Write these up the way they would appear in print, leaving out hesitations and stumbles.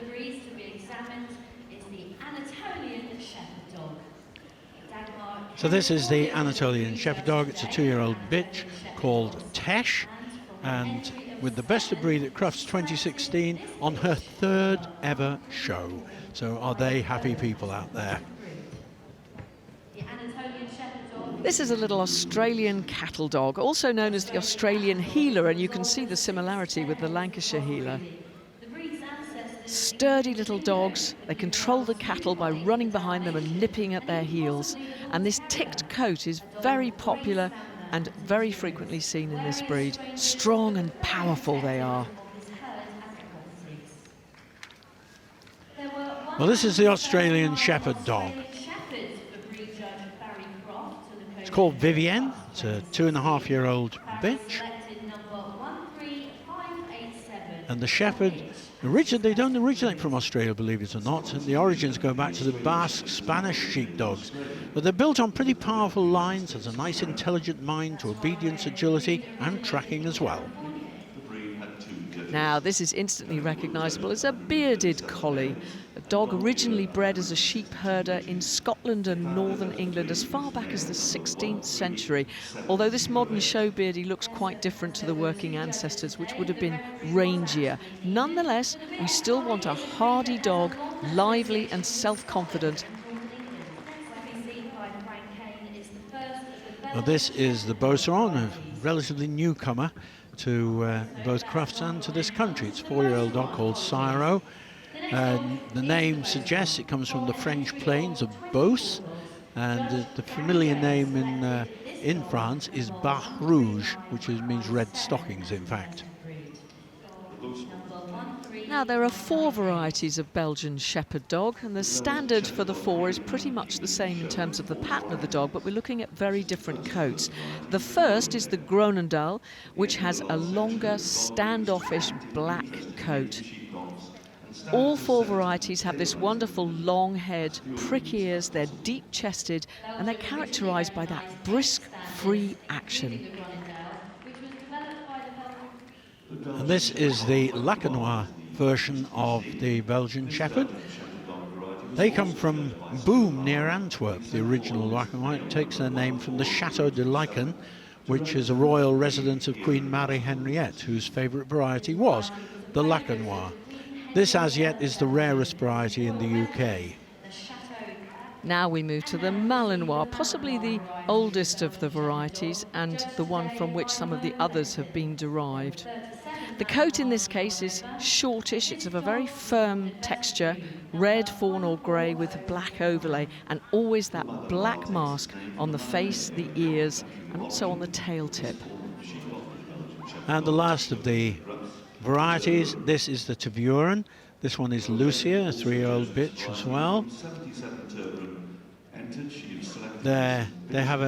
the breeds to be examined is the Anatolian Shepherd Dog. So this is the Anatolian Shepherd Dog. It's a 2-year-old bitch called Tesh, and with the Best of Breed at Crufts 2016 on her 3rd ever show. So are they happy people out there? This is a little Australian cattle dog, also known as the Australian Healer, and you can see the similarity with the Lancashire Healer. Sturdy little dogs, they control the cattle by running behind them and nipping at their heels. And this ticked coat is very popular and very frequently seen in this breed. Strong and powerful they are. Well, this is the Australian Shepherd Dog. It's called Vivienne. It's a 2.5-year-old bitch. And the Shepherd, they don't originate from Australia, believe it or not. And the origins go back to the Basque Spanish sheepdogs. But they're built on pretty powerful lines, has a nice intelligent mind to obedience, agility and tracking as well. Now, this is instantly recognisable as a bearded collie, a dog originally bred as a sheep herder in Scotland and northern England as far back as the 16th century, although this modern show beardie looks quite different to the working ancestors, which would have been rangier. Nonetheless, we still want a hardy dog, lively and self-confident. Well, this is the Pastoral, a relatively newcomer to both Crufts and to this country. It's a 4-year-old dog called Syro. The name suggests it comes from the French plains of Beauce, and the familiar name in France is Bar Rouge, which means red stockings, in fact. Now, there are 4 varieties of Belgian Shepherd Dog, and the standard for the 4 is pretty much the same in terms of the pattern of the dog, but we're looking at very different coats. The first is the Groanin Dal, which has a longer, standoffish black coat. All 4 varieties have this wonderful long head, prick ears, they're deep-chested, and they're characterised by that brisk, free action. And this is the Lancashire version of the Belgian Shepherd. They come from Boom near Antwerp. The original Lancashire takes their name from the Chateau de Laeken, which is a royal residence of Queen Marie Henriette, whose favourite variety was the Lancashire. This as yet is the rarest variety in the UK. Now we move to the Malinois, possibly the oldest of the varieties and the one from which some of the others have been derived. The coat in this case is shortish, it's of a very firm texture, red, fawn or grey with black overlay, and always that black mask on the face, the ears and also on the tail tip. And the last of the varieties, this is the Tervuren. This one is Lucia, a 3-year-old bitch as well. They have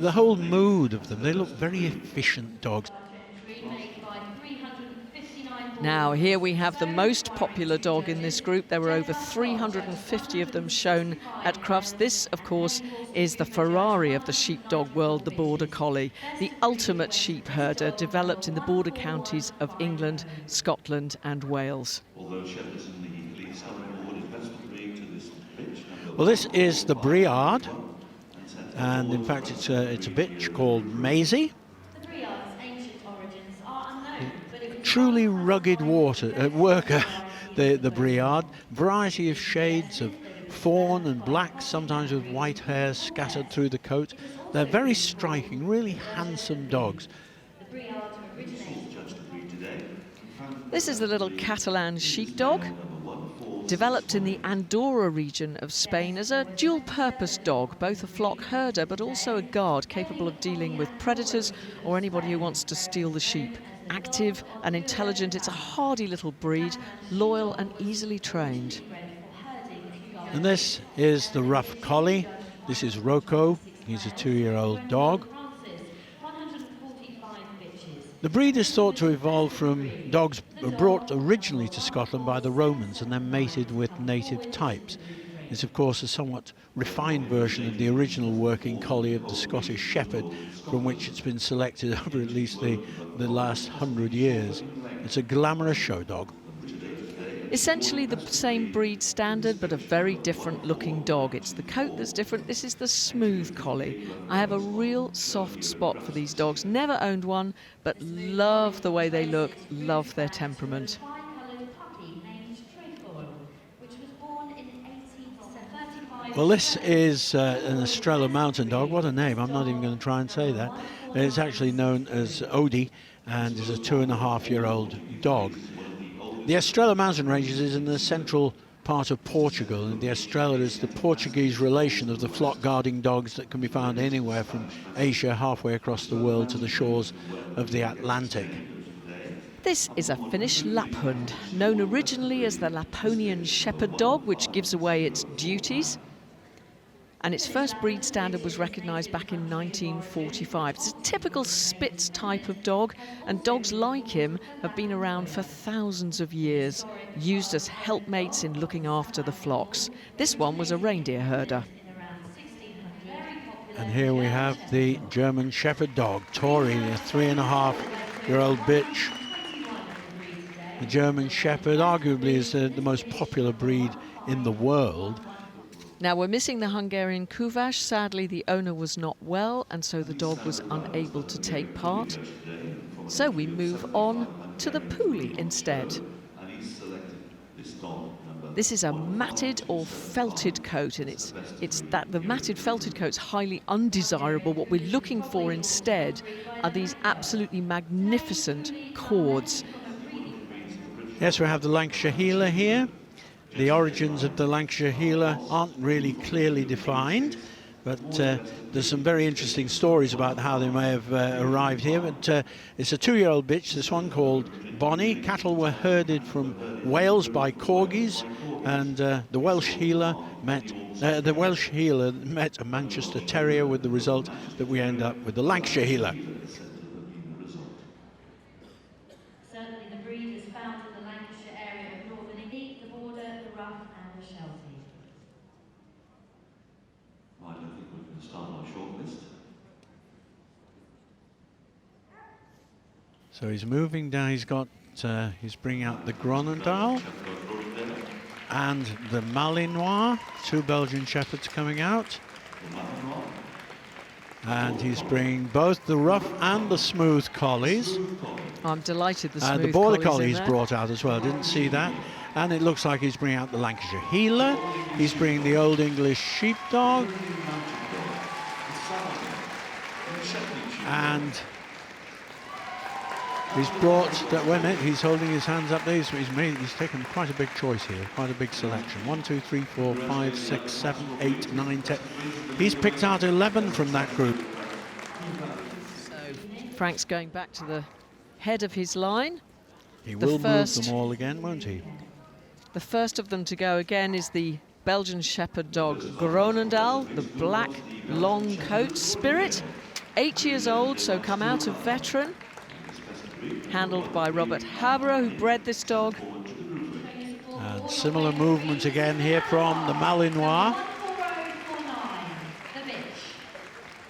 the whole mood of them. They look very efficient dogs. Now, here we have the most popular dog in this group. There were over 350 of them shown at Crufts. This, of course, is the Ferrari of the sheepdog world, the Border Collie, the ultimate sheep herder developed in the border counties of England, Scotland and Wales. Well, this is the Briard, and in fact it's a bitch called Maisie. Truly rugged worker, the Briard. Variety of shades of fawn and black, sometimes with white hairs scattered through the coat. They're very striking, really handsome dogs. This is the little Catalan sheepdog, developed in the Andorra region of Spain as a dual-purpose dog, both a flock herder but also a guard capable of dealing with predators or anybody who wants to steal the sheep. Active and intelligent, it's a hardy little breed, loyal and easily trained. And this is the rough collie. This is Rocco. He's a 2-year-old dog. The breed is thought to evolve from dogs brought originally to Scotland by the Romans and then mated with native types. It's of course a somewhat refined version of the original working collie of the Scottish Shepherd, from which it's been selected over at least the last 100 years. It's a glamorous show dog. Essentially the same breed standard, but a very different looking dog. It's the coat that's different. This is the smooth Collie. I have a real soft spot for these dogs. Never owned one, but love the way they look, love their temperament. Well, this is an Pastoral Mountain Dog. What a name. I'm not even going to try and say that. It's actually known as Odie and is a 2.5-year-old dog. The Pastoral Mountain Ranges is in the central part of Portugal, and the Pastoral is the Portuguese relation of the flock guarding dogs that can be found anywhere from Asia halfway across the world to the shores of the Atlantic. This is a Finnish Lapphund, known originally as the Napoleon Shepherd Dog, which gives away its duties. And its first breed standard was recognised back in 1945. It's a typical Spitz type of dog, and dogs like him have been around for thousands of years, used as helpmates in looking after the flocks. This one was a reindeer herder. And here we have the German Shepherd Dog, Tori, a 3.5-year-old bitch. The German Shepherd arguably is the most popular breed in the world. Now we're missing the Hungarian Kuvash. Sadly, the owner was not well, and so the dog was unable to take part. So we move on to the Puli instead. This is a matted or felted coat, and it's that the matted felted coat's highly undesirable. What we're looking for instead are these absolutely magnificent cords. Yes, we have the Lancashire Healer here. The origins of the Lancashire Healer aren't really clearly defined, but there's some very interesting stories about how they may have arrived here. But it's a 2-year-old bitch, this one called Bonnie. Cattle were herded from Wales by Corgis, and the Welsh Healer met a Manchester Terrier, with the result that we end up with the Lancashire Healer. So he's moving down. He's bringing out the Groanin Dal and the Malinois, 2 Belgian Shepherds coming out. And he's bringing both the rough and the smooth Collies. I'm delighted the smooth the Border Collie's Collie in he's there. brought out as well. Didn't see that. And it looks like he's bringing out the Lancashire Healer. He's bringing the Old English Sheepdog. And he's brought that. Wait a minute, he's holding his hands up there. He's taken quite a big choice here, quite a big selection. 1, 2, 3, 4, 5, 6, 7, 8, 9, 10. He's picked out 11 from that group. So Frank's going back to the head of his line. He will move them all again, won't he? The first of them to go again is the Belgian Shepherd Dog Groanin Dal, the black long coat Spirit. 8 years old, so come out of veteran. Handled by Robert Haberer, who bred this dog. And similar movement again here from the Malinois.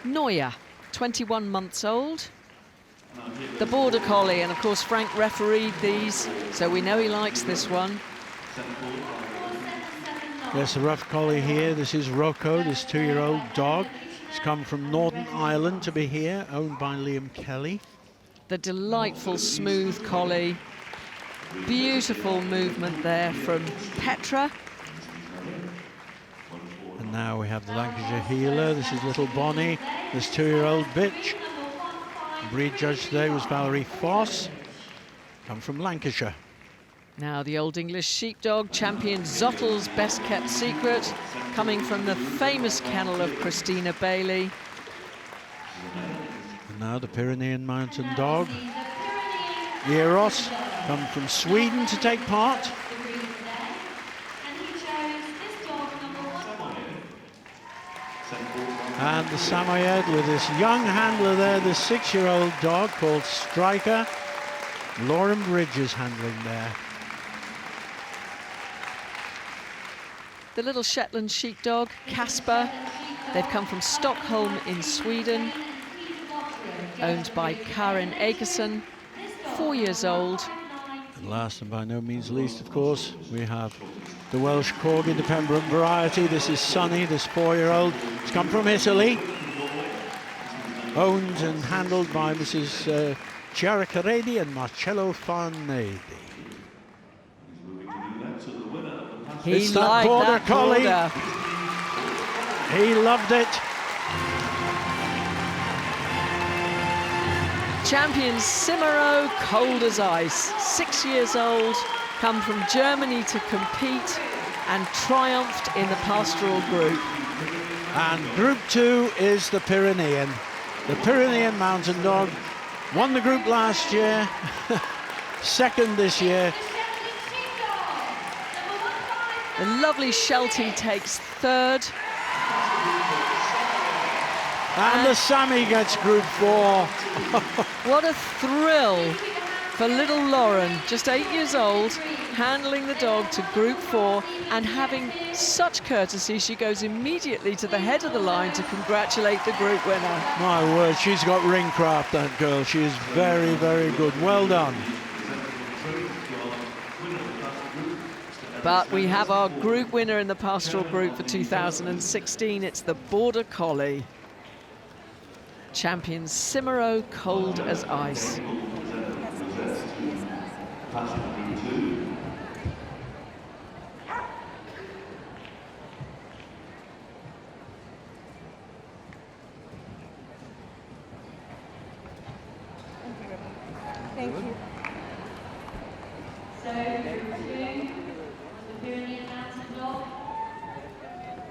Noya, 21 months old. The Border Collie, and of course Frank refereed these, so we know he likes this one. There's a rough Collie here. This is Rocco, this 2-year-old dog. He's come from Northern Ireland to be here, owned by Liam Kelly. The delightful smooth Collie. Beautiful movement there from Petra. And now we have the Lancashire Healer. This is little Bonnie, this 2-year-old bitch. The breed judge today was Valerie Foss, come from Lancashire. Now the Old English Sheepdog, champion Zottel's best kept secret, coming from the famous kennel of Christina Bailey. And now the Pyrenean Mountain Dog, Eros, come from Sweden to take part. And the Samoyed with this young handler there, this 6-year-old dog called Striker. Lauren Bridges handling there. The little Shetland sheepdog, Casper. They've come from Stockholm in Sweden. Owned by Karin Akerson, 4 years old. And last and by no means least, of course, we have the Welsh Corgi, the Pembroke variety. This is Sonny, this 4-year-old. It's come from Italy. Owned and handled by Mrs. Chiaracaredi and Marcello Farnedi. He It's liked Border that Collie. border. He loved it. Champion Cimero, cold as ice. 6 years old, come from Germany to compete and triumphed in the Pastoral group. And Group 2 is the Pyrenean. The Pyrenean Mountain Dog won the group last year, second this year. The lovely Sheltie takes third. And the Sammy gets Group 4. What a thrill for little Lauren, just 8 years old, handling the dog to Group 4 and having such courtesy, she goes immediately to the head of the line to congratulate the group winner. My word, she's got ring craft, that girl. She is very, very good. Well done. But we have our group winner in the Pastoral group for 2016. It's the Border Collie. Champion Cimero, cold as ice. Thank you.